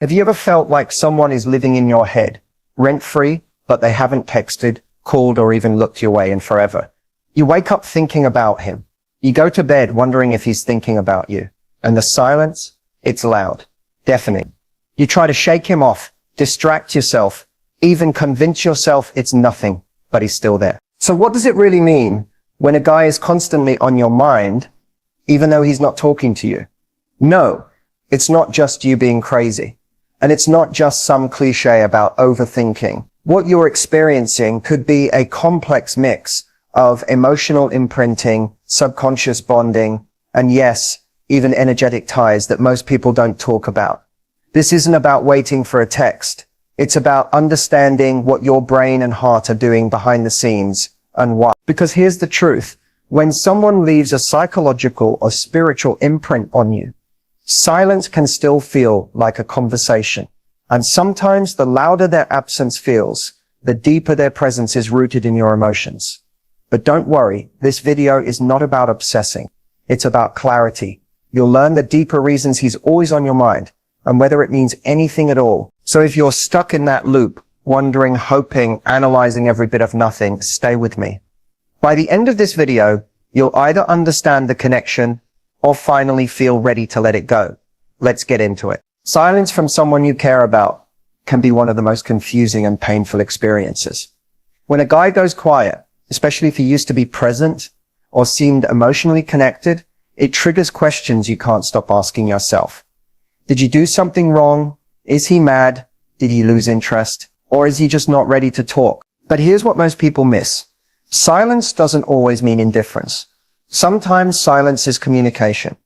Have you ever felt like someone is living in your head, rent-free, but they haven't texted, called, or even looked your way in forever? You wake up thinking about him. You go to bed wondering if he's thinking about you. And the silence, it's loud, deafening. You try to shake him off, distract yourself, even convince yourself it's nothing, but he's still there. So what does it really mean when a guy is constantly on your mind, even though he's not talking to you? No, it's not just you being crazy. And it's not just some cliche about overthinking. What you're experiencing could be a complex mix of emotional imprinting, subconscious bonding, and yes, even energetic ties that most people don't talk about. This isn't about waiting for a text. It's about understanding what your brain and heart are doing behind the scenes and why. Because here's the truth. When someone leaves a psychological or spiritual imprint on you, silence can still feel like a conversation. And sometimes the louder their absence feels, the deeper their presence is rooted in your emotions. But don't worry, this video is not about obsessing. It's about clarity. You'll learn the deeper reasons he's always on your mind and whether it means anything at all. So if you're stuck in that loop, wondering, hoping, analyzing every bit of nothing, stay with me. By the end of this video, you'll either understand the connection or finally feel ready to let it go. Let's get into it. Silence from someone you care about can be one of the most confusing and painful experiences. When a guy goes quiet, especially if he used to be present or seemed emotionally connected, it triggers questions you can't stop asking yourself. Did you do something wrong? Is he mad? Did he lose interest? Or is he just not ready to talk? But here's what most people miss. Silence doesn't always mean indifference. Sometimes silence is communication,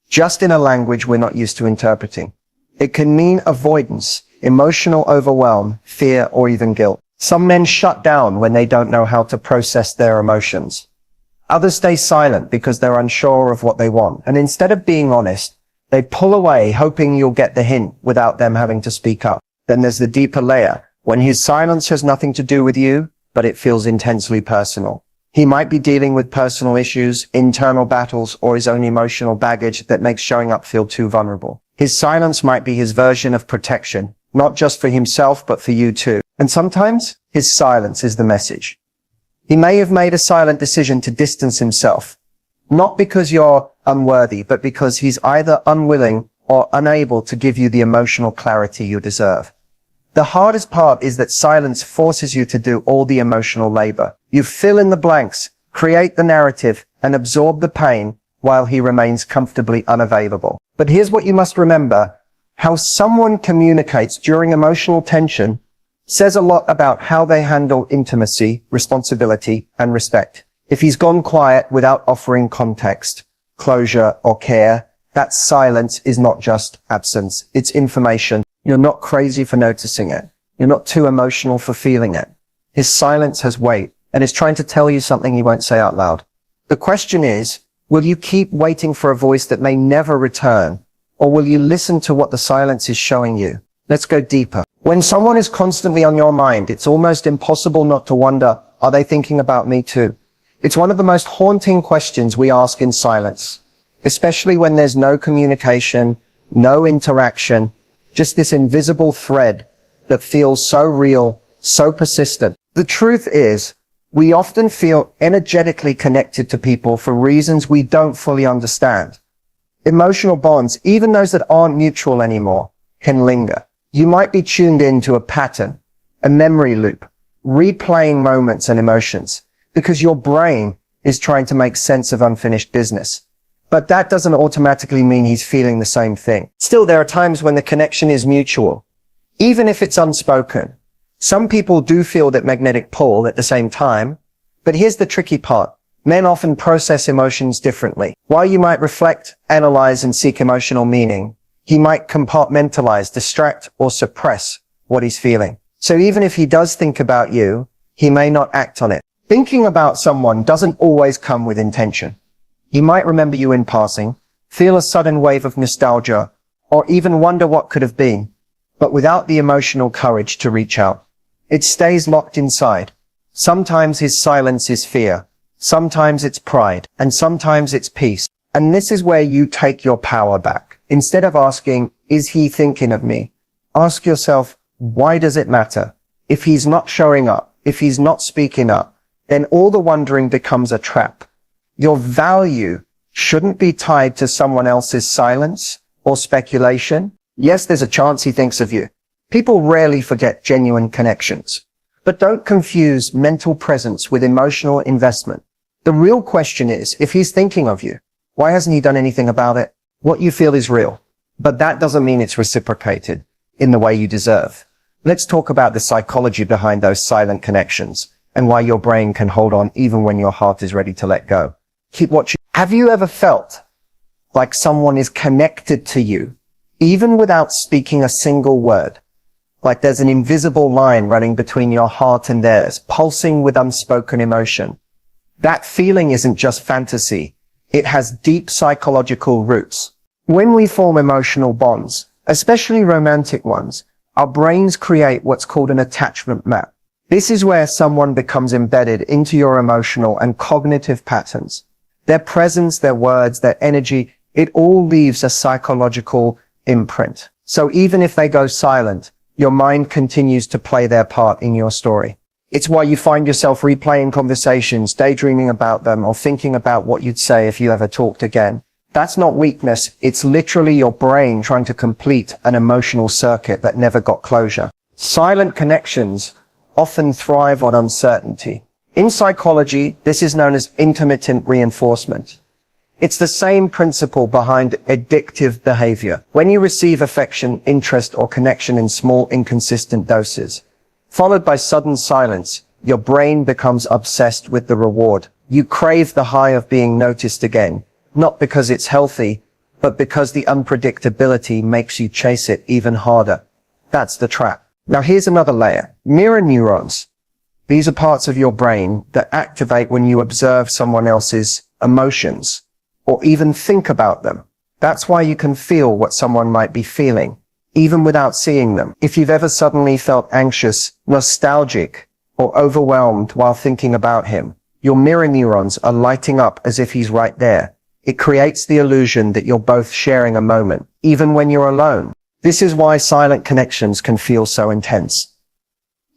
just in a language we're not used to interpreting. It can mean avoidance, emotional overwhelm, fear, or even guilt. Some men shut down when they don't know how to process their emotions. Others stay silent because they're unsure of what they want. And instead of being honest, they pull away, hoping you'll get the hint without them having to speak up. Then there's the deeper layer, when his silence has nothing to do with you, but it feels intensely personal. He might be dealing with personal issues, internal battles, or his own emotional baggage that makes showing up feel too vulnerable. His silence might be his version of protection, not just for himself, but for you too. And sometimes his silence is the message. He may have made a silent decision to distance himself, not because you're unworthy, but because he's either unwilling or unable to give you the emotional clarity you deserve. The hardest part is that silence forces you to do all the emotional labor. You fill in the blanks, create the narrative, and absorb the pain while he remains comfortably unavailable. But here's what you must remember. How someone communicates during emotional tension says a lot about how they handle intimacy, responsibility, and respect. If he's gone quiet without offering context, closure, or care, that silence is not just absence. It's information. You're not crazy for noticing it. You're not too emotional for feeling it. His silence has weight and is trying to tell you something he won't say out loud. The question is, will you keep waiting for a voice that may never return? Or will you listen to what the silence is showing you? Let's go deeper. When someone is constantly on your mind, it's almost impossible not to wonder, are they thinking about me too? It's one of the most haunting questions we ask in silence, especially when there's no communication, no interaction, just this invisible thread that feels so real, so persistent. The truth is, we often feel energetically connected to people for reasons we don't fully understand. Emotional bonds, even those that aren't mutual anymore, can linger. You might be tuned into a pattern, a memory loop, replaying moments and emotions, because your brain is trying to make sense of unfinished business. But that doesn't automatically mean he's feeling the same thing. Still, there are times when the connection is mutual, even if it's unspoken. Some people do feel that magnetic pull at the same time, but here's the tricky part. Men often process emotions differently. While you might reflect, analyze, and seek emotional meaning, he might compartmentalize, distract, or suppress what he's feeling. So even if he does think about you, he may not act on it. Thinking about someone doesn't always come with intention. He might remember you in passing, feel a sudden wave of nostalgia, or even wonder what could have been, but without the emotional courage to reach out. It stays locked inside. Sometimes his silence is fear, sometimes it's pride, and sometimes it's peace. And this is where you take your power back. Instead of asking, is he thinking of me? Ask yourself, why does it matter? If he's not showing up, if he's not speaking up, then all the wondering becomes a trap. Your value shouldn't be tied to someone else's silence or speculation. Yes, there's a chance he thinks of you. People rarely forget genuine connections. But don't confuse mental presence with emotional investment. The real question is, if he's thinking of you, why hasn't he done anything about it? What you feel is real, but that doesn't mean it's reciprocated in the way you deserve. Let's talk about the psychology behind those silent connections and why your brain can hold on even when your heart is ready to let go. Keep watching. Have you ever felt like someone is connected to you, even without speaking a single word? Like there's an invisible line running between your heart and theirs, pulsing with unspoken emotion. That feeling isn't just fantasy. It has deep psychological roots. When we form emotional bonds, especially romantic ones, our brains create what's called an attachment map. This is where someone becomes embedded into your emotional and cognitive patterns. Their presence, their words, their energy, it all leaves a psychological imprint. So even if they go silent, your mind continues to play their part in your story. It's why you find yourself replaying conversations, daydreaming about them, or thinking about what you'd say if you ever talked again. That's not weakness. It's literally your brain trying to complete an emotional circuit that never got closure. Silent connections often thrive on uncertainty. In psychology, this is known as intermittent reinforcement. It's the same principle behind addictive behavior. When you receive affection, interest, or connection in small, inconsistent doses, followed by sudden silence, your brain becomes obsessed with the reward. You crave the high of being noticed again, not because it's healthy, but because the unpredictability makes you chase it even harder. That's the trap. Now here's another layer. Mirror neurons. These are parts of your brain that activate when you observe someone else's emotions or even think about them. That's why you can feel what someone might be feeling, even without seeing them. If you've ever suddenly felt anxious, nostalgic, or overwhelmed while thinking about him, your mirror neurons are lighting up as if he's right there. It creates the illusion that you're both sharing a moment, even when you're alone. This is why silent connections can feel so intense,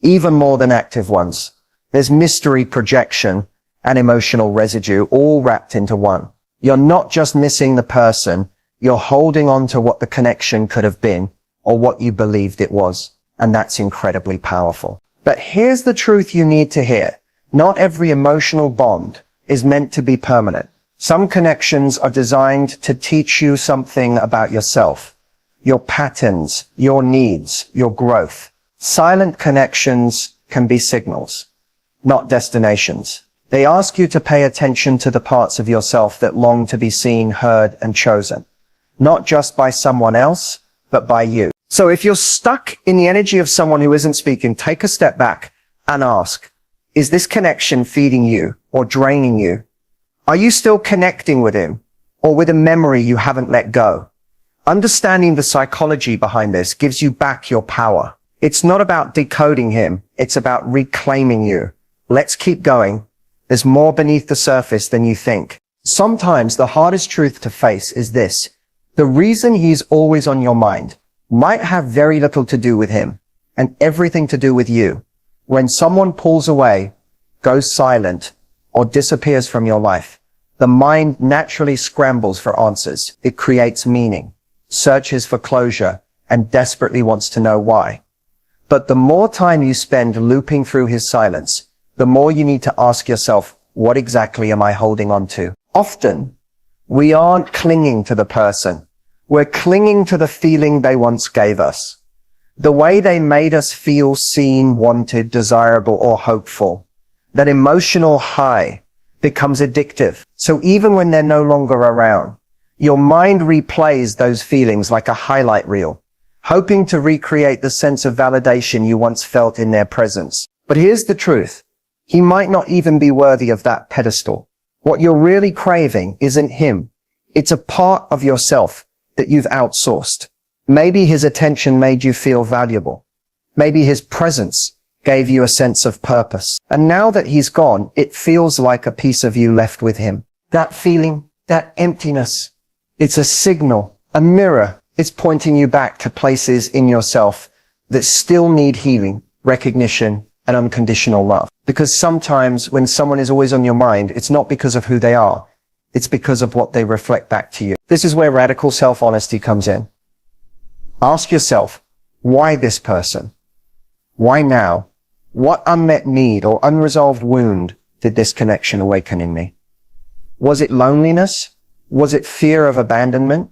even more than active ones. There's mystery, projection, and emotional residue all wrapped into one. You're not just missing the person, you're holding on to what the connection could have been or what you believed it was. And that's incredibly powerful. But here's the truth you need to hear. Not every emotional bond is meant to be permanent. Some connections are designed to teach you something about yourself, your patterns, your needs, your growth. Silent connections can be signals, not destinations. They ask you to pay attention to the parts of yourself that long to be seen, heard, and chosen, not just by someone else, but by you. So if you're stuck in the energy of someone who isn't speaking, take a step back and ask, is this connection feeding you or draining you? Are you still connecting with him or with a memory you haven't let go? Understanding the psychology behind this gives you back your power. It's not about decoding him. It's about reclaiming you. Let's keep going. There's more beneath the surface than you think. Sometimes the hardest truth to face is this. The reason he's always on your mind might have very little to do with him and everything to do with you. When someone pulls away, goes silent, or disappears from your life, the mind naturally scrambles for answers. It creates meaning, searches for closure, and desperately wants to know why. But the more time you spend looping through his silence, the more you need to ask yourself, what exactly am I holding on to? Often, we aren't clinging to the person. We're clinging to the feeling they once gave us. The way they made us feel seen, wanted, desirable, or hopeful. That emotional high becomes addictive. So even when they're no longer around, your mind replays those feelings like a highlight reel, hoping to recreate the sense of validation you once felt in their presence. But here's the truth. He might not even be worthy of that pedestal. What you're really craving isn't him. It's a part of yourself that you've outsourced. Maybe his attention made you feel valuable. Maybe his presence gave you a sense of purpose. And now that he's gone, it feels like a piece of you left with him. That feeling, that emptiness, it's a signal, a mirror It's pointing you back to places in yourself that still need healing, recognition, and unconditional love. Because sometimes when someone is always on your mind, it's not because of who they are. It's because of what they reflect back to you. This is where radical self-honesty comes in. Ask yourself, why this person? Why now? What unmet need or unresolved wound did this connection awaken in me? Was it loneliness? Was it fear of abandonment?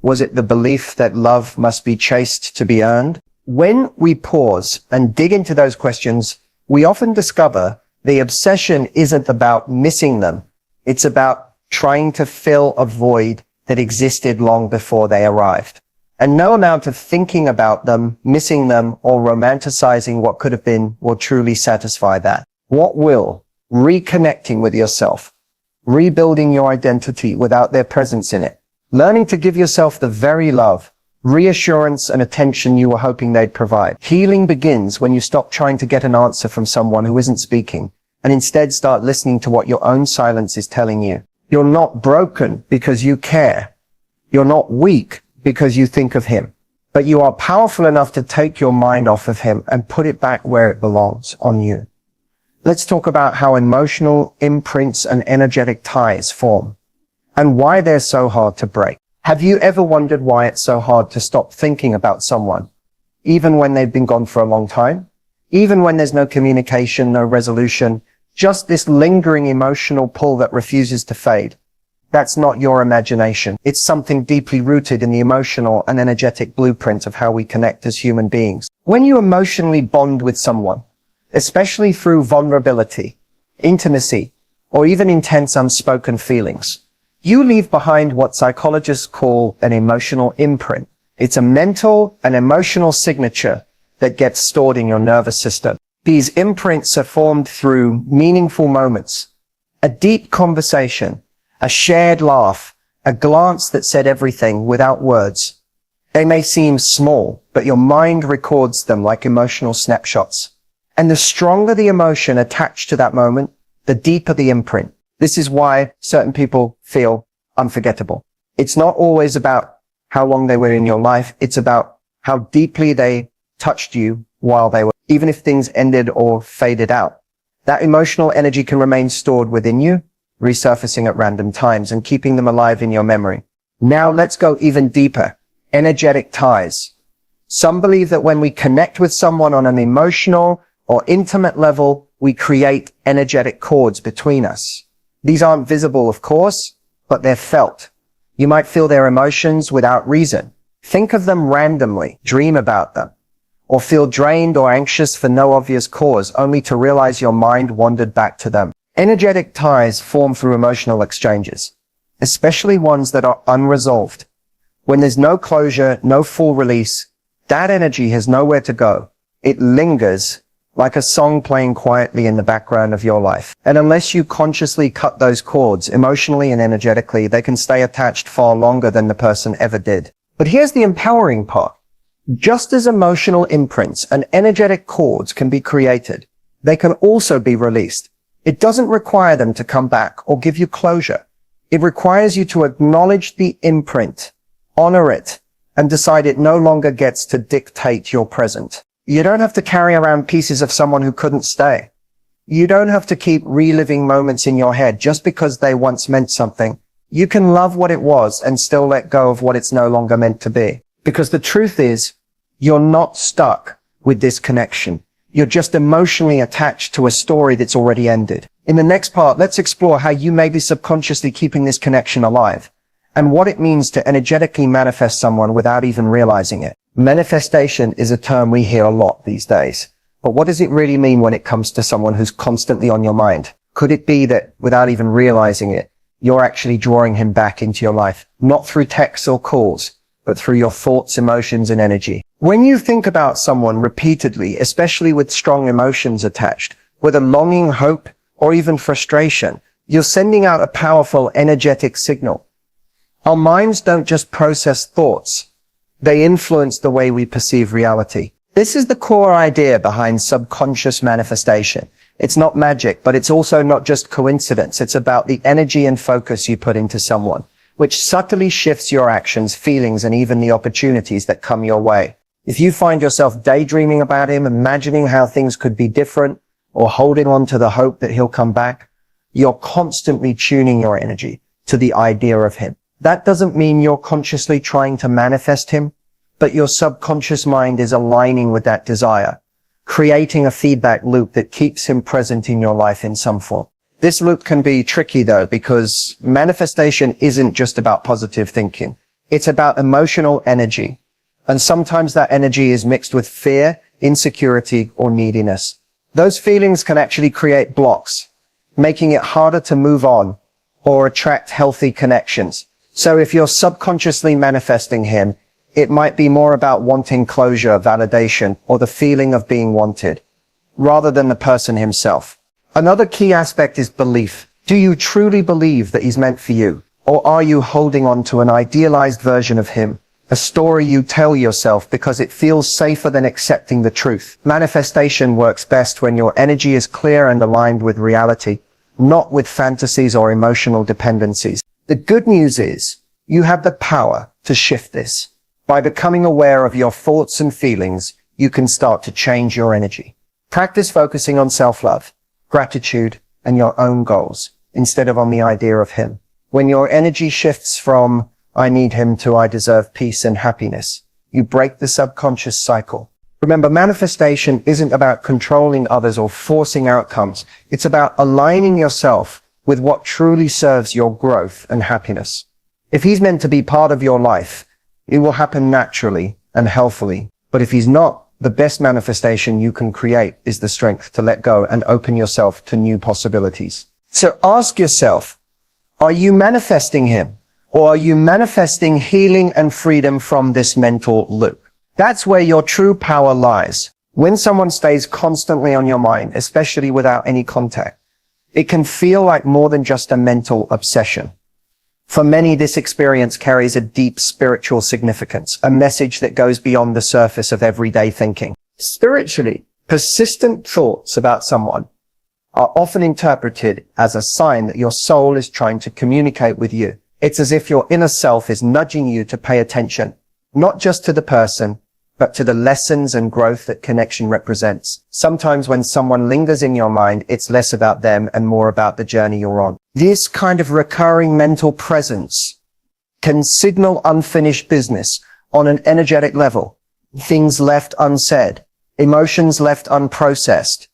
Was it the belief that love must be chased to be earned? When we pause and dig into those questions, we often discover the obsession isn't about missing them. It's about trying to fill a void that existed long before they arrived. And no amount of thinking about them, missing them, or romanticizing what could have been will truly satisfy that. What will? Reconnecting with yourself, rebuilding your identity without their presence in it, learning to give yourself the very love, reassurance, and attention you were hoping they'd provide. Healing begins when you stop trying to get an answer from someone who isn't speaking, and instead start listening to what your own silence is telling you. You're not broken because you care. You're not weak because you think of him, but you are powerful enough to take your mind off of him and put it back where it belongs, on you. Let's talk about how emotional imprints and energetic ties form and why they're so hard to break. Have you ever wondered why it's so hard to stop thinking about someone, even when they've been gone for a long time? Even when there's no communication, no resolution, just this lingering emotional pull that refuses to fade. That's not your imagination. It's something deeply rooted in the emotional and energetic blueprint of how we connect as human beings. When you emotionally bond with someone, especially through vulnerability, intimacy, or even intense unspoken feelings, you leave behind what psychologists call an emotional imprint. It's a mental and emotional signature that gets stored in your nervous system. These imprints are formed through meaningful moments, a deep conversation, a shared laugh, a glance that said everything without words. They may seem small, but your mind records them like emotional snapshots. And the stronger the emotion attached to that moment, the deeper the imprint. This is why certain people feel unforgettable. It's not always about how long they were in your life. It's about how deeply they touched you while they were, even if things ended or faded out. That emotional energy can remain stored within you, resurfacing at random times and keeping them alive in your memory. Now let's go even deeper. Energetic ties. Some believe that when we connect with someone on an emotional or intimate level, we create energetic cords between us. These aren't visible, of course, but they're felt. You might feel their emotions without reason. Think of them randomly, dream about them, or feel drained or anxious for no obvious cause, only to realize your mind wandered back to them. Energetic ties form through emotional exchanges, especially ones that are unresolved. When there's no closure, no full release, that energy has nowhere to go. It lingers like a song playing quietly in the background of your life. And unless you consciously cut those cords, emotionally and energetically, they can stay attached far longer than the person ever did. But here's the empowering part. Just as emotional imprints and energetic cords can be created, they can also be released. It doesn't require them to come back or give you closure. It requires you to acknowledge the imprint, honor it, and decide it no longer gets to dictate your present. You don't have to carry around pieces of someone who couldn't stay. You don't have to keep reliving moments in your head just because they once meant something. You can love what it was and still let go of what it's no longer meant to be. Because the truth is, you're not stuck with this connection. You're just emotionally attached to a story that's already ended. In the next part, let's explore how you may be subconsciously keeping this connection alive and what it means to energetically manifest someone without even realizing it. Manifestation is a term we hear a lot these days. But what does it really mean when it comes to someone who's constantly on your mind? Could it be that without even realizing it, you're actually drawing him back into your life, not through texts or calls, but through your thoughts, emotions, and energy? When you think about someone repeatedly, especially with strong emotions attached, whether longing, hope, or even frustration, you're sending out a powerful energetic signal. Our minds don't just process thoughts. They influence the way we perceive reality. This is the core idea behind subconscious manifestation. It's not magic, but it's also not just coincidence. It's about the energy and focus you put into someone. which subtly shifts your actions, feelings, and even the opportunities that come your way. If you find yourself daydreaming about him, imagining how things could be different, or holding on to the hope that he'll come back, you're constantly tuning your energy to the idea of him. That doesn't mean you're consciously trying to manifest him, but your subconscious mind is aligning with that desire, creating a feedback loop that keeps him present in your life in some form. This loop can be tricky though, because manifestation isn't just about positive thinking. It's about emotional energy. And sometimes that energy is mixed with fear, insecurity, or neediness. Those feelings can actually create blocks, making it harder to move on or attract healthy connections. So if you're subconsciously manifesting him, it might be more about wanting closure, validation, or the feeling of being wanted, rather than the person himself. Another key aspect is belief. Do you truly believe that he's meant for you? Or are you holding on to an idealized version of him? A story you tell yourself because it feels safer than accepting the truth. Manifestation works best when your energy is clear and aligned with reality, not with fantasies or emotional dependencies. The good news is you have the power to shift this. By becoming aware of your thoughts and feelings, you can start to change your energy. Practice focusing on self-love, gratitude, and your own goals instead of on the idea of him. When your energy shifts from I need him to I deserve peace and happiness, you break the subconscious cycle. Remember, manifestation isn't about controlling others or forcing outcomes. It's about aligning yourself with what truly serves your growth and happiness. If he's meant to be part of your life, it will happen naturally and healthily. But if he's not, the best manifestation you can create is the strength to let go and open yourself to new possibilities. So ask yourself, are you manifesting him? Or are you manifesting healing and freedom from this mental loop? That's where your true power lies. When someone stays constantly on your mind, especially without any contact, it can feel like more than just a mental obsession. For many, this experience carries a deep spiritual significance, a message that goes beyond the surface of everyday thinking. Spiritually, persistent thoughts about someone are often interpreted as a sign that your soul is trying to communicate with you. It's as if your inner self is nudging you to pay attention, not just to the person, but to the lessons and growth that connection represents. Sometimes when someone lingers in your mind, it's less about them and more about the journey you're on. This kind of recurring mental presence can signal unfinished business on an energetic level, things left unsaid, emotions left unprocessed,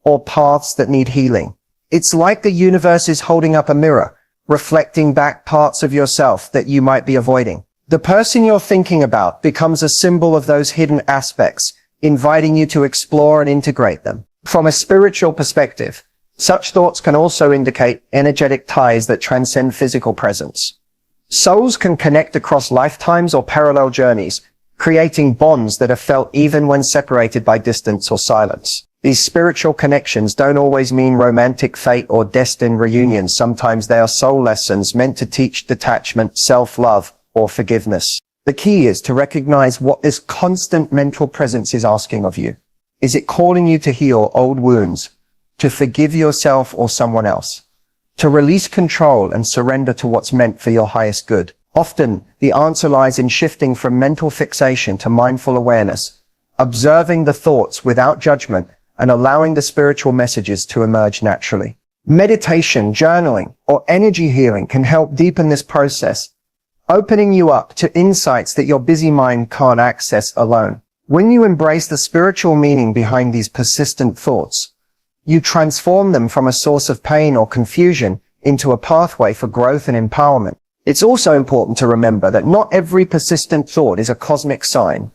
or paths that need healing. It's like the universe is holding up a mirror, reflecting back parts of yourself that you might be avoiding. The person you're thinking about becomes a symbol of those hidden aspects, inviting you to explore and integrate them. From a spiritual perspective, such thoughts can also indicate energetic ties that transcend physical presence. Souls can connect across lifetimes or parallel journeys, creating bonds that are felt even when separated by distance or silence. These spiritual connections don't always mean romantic fate or destined reunions. Sometimes they are soul lessons meant to teach detachment, self-love, or forgiveness. The key is to recognize what this constant mental presence is asking of you. Is it calling you to heal old wounds, to forgive yourself or someone else, to release control and surrender to what's meant for your highest good? Often, the answer lies in shifting from mental fixation to mindful awareness, observing the thoughts without judgment, and allowing the spiritual messages to emerge naturally. Meditation, journaling, or energy healing can help deepen this process, opening you up to insights that your busy mind can't access alone. When you embrace the spiritual meaning behind these persistent thoughts, you transform them from a source of pain or confusion into a pathway for growth and empowerment. It's also important to remember that not every persistent thought is a cosmic sign.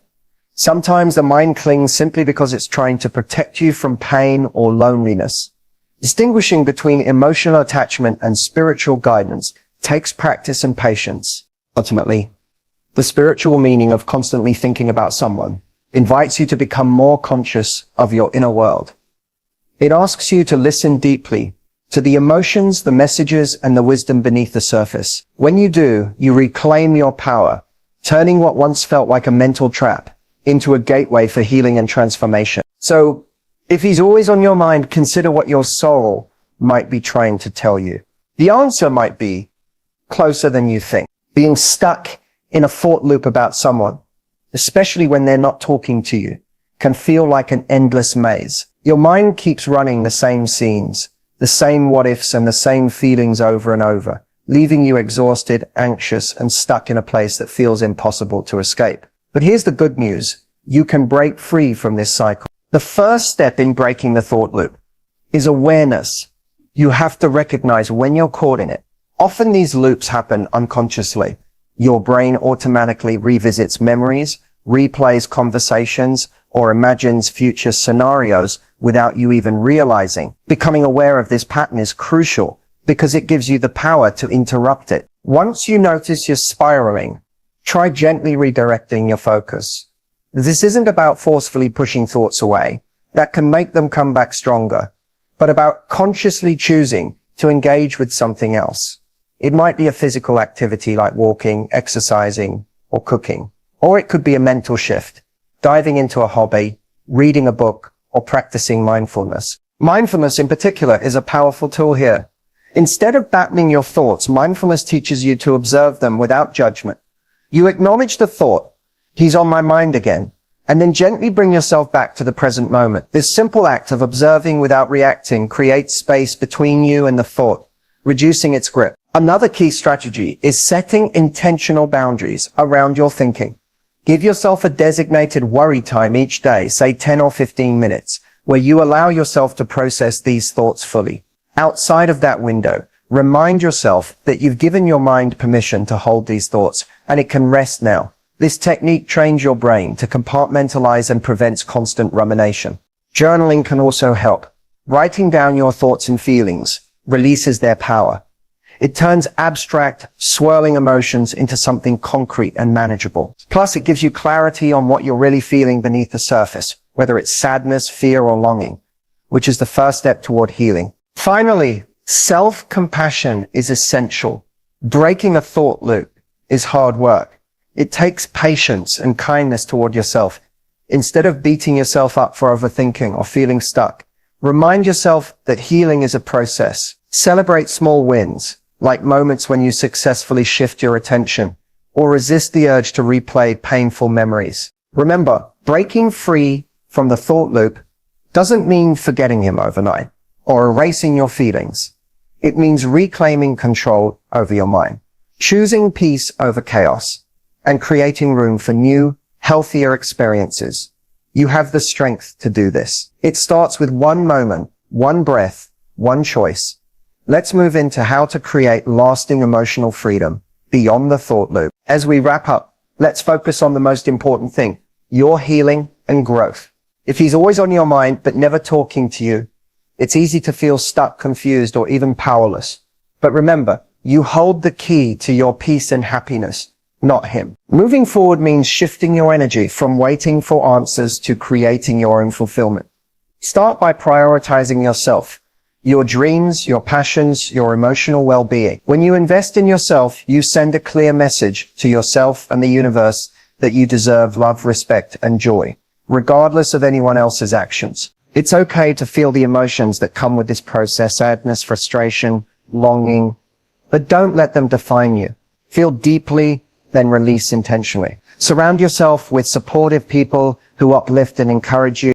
Sometimes the mind clings simply because it's trying to protect you from pain or loneliness. Distinguishing between emotional attachment and spiritual guidance takes practice and patience. Ultimately, the spiritual meaning of constantly thinking about someone invites you to become more conscious of your inner world. It asks you to listen deeply to the emotions, the messages, and the wisdom beneath the surface. When you do, you reclaim your power, turning what once felt like a mental trap into a gateway for healing and transformation. So, if he's always on your mind, consider what your soul might be trying to tell you. The answer might be closer than you think. Being stuck in a thought loop about someone, especially when they're not talking to you, can feel like an endless maze. Your mind keeps running the same scenes, the same what ifs and the same feelings over and over, leaving you exhausted, anxious, and stuck in a place that feels impossible to escape. But here's the good news. You can break free from this cycle. The first step in breaking the thought loop is awareness. You have to recognize when you're caught in it. Often these loops happen unconsciously. Your brain automatically revisits memories, replays conversations, or imagines future scenarios without you even realizing. Becoming aware of this pattern is crucial because it gives you the power to interrupt it. Once you notice you're spiraling, try gently redirecting your focus. This isn't about forcefully pushing thoughts away. That can make them come back stronger, but about consciously choosing to engage with something else. It might be a physical activity like walking, exercising, or cooking. Or it could be a mental shift, diving into a hobby, reading a book, or practicing mindfulness. Mindfulness in particular is a powerful tool here. Instead of battling your thoughts, mindfulness teaches you to observe them without judgment. You acknowledge the thought, "He's on my mind again," and then gently bring yourself back to the present moment. This simple act of observing without reacting creates space between you and the thought, reducing its grip. Another key strategy is setting intentional boundaries around your thinking. Give yourself a designated worry time each day, say 10 or 15 minutes, where you allow yourself to process these thoughts fully. Outside of that window, remind yourself that you've given your mind permission to hold these thoughts, and it can rest now. This technique trains your brain to compartmentalize and prevents constant rumination. Journaling can also help. Writing down your thoughts and feelings releases their power. It turns abstract, swirling emotions into something concrete and manageable. Plus, it gives you clarity on what you're really feeling beneath the surface, whether it's sadness, fear, or longing, which is the first step toward healing. Finally, self-compassion is essential. Breaking a thought loop is hard work. It takes patience and kindness toward yourself. Instead of beating yourself up for overthinking or feeling stuck, remind yourself that healing is a process. Celebrate small wins, like moments when you successfully shift your attention, or resist the urge to replay painful memories. Remember, breaking free from the thought loop doesn't mean forgetting him overnight or erasing your feelings. It means reclaiming control over your mind, choosing peace over chaos, and creating room for new, healthier experiences. You have the strength to do this. It starts with one moment, one breath, one choice. Let's move into how to create lasting emotional freedom beyond the thought loop. As we wrap up, let's focus on the most important thing, your healing and growth. If he's always on your mind but never talking to you, it's easy to feel stuck, confused, or even powerless. But remember, you hold the key to your peace and happiness, not him. Moving forward means shifting your energy from waiting for answers to creating your own fulfillment. Start by prioritizing yourself, your dreams, your passions, your emotional well-being. When you invest in yourself, you send a clear message to yourself and the universe that you deserve love, respect, and joy, regardless of anyone else's actions. It's okay to feel the emotions that come with this process, sadness, frustration, longing, but don't let them define you. Feel deeply, then release intentionally. Surround yourself with supportive people who uplift and encourage you.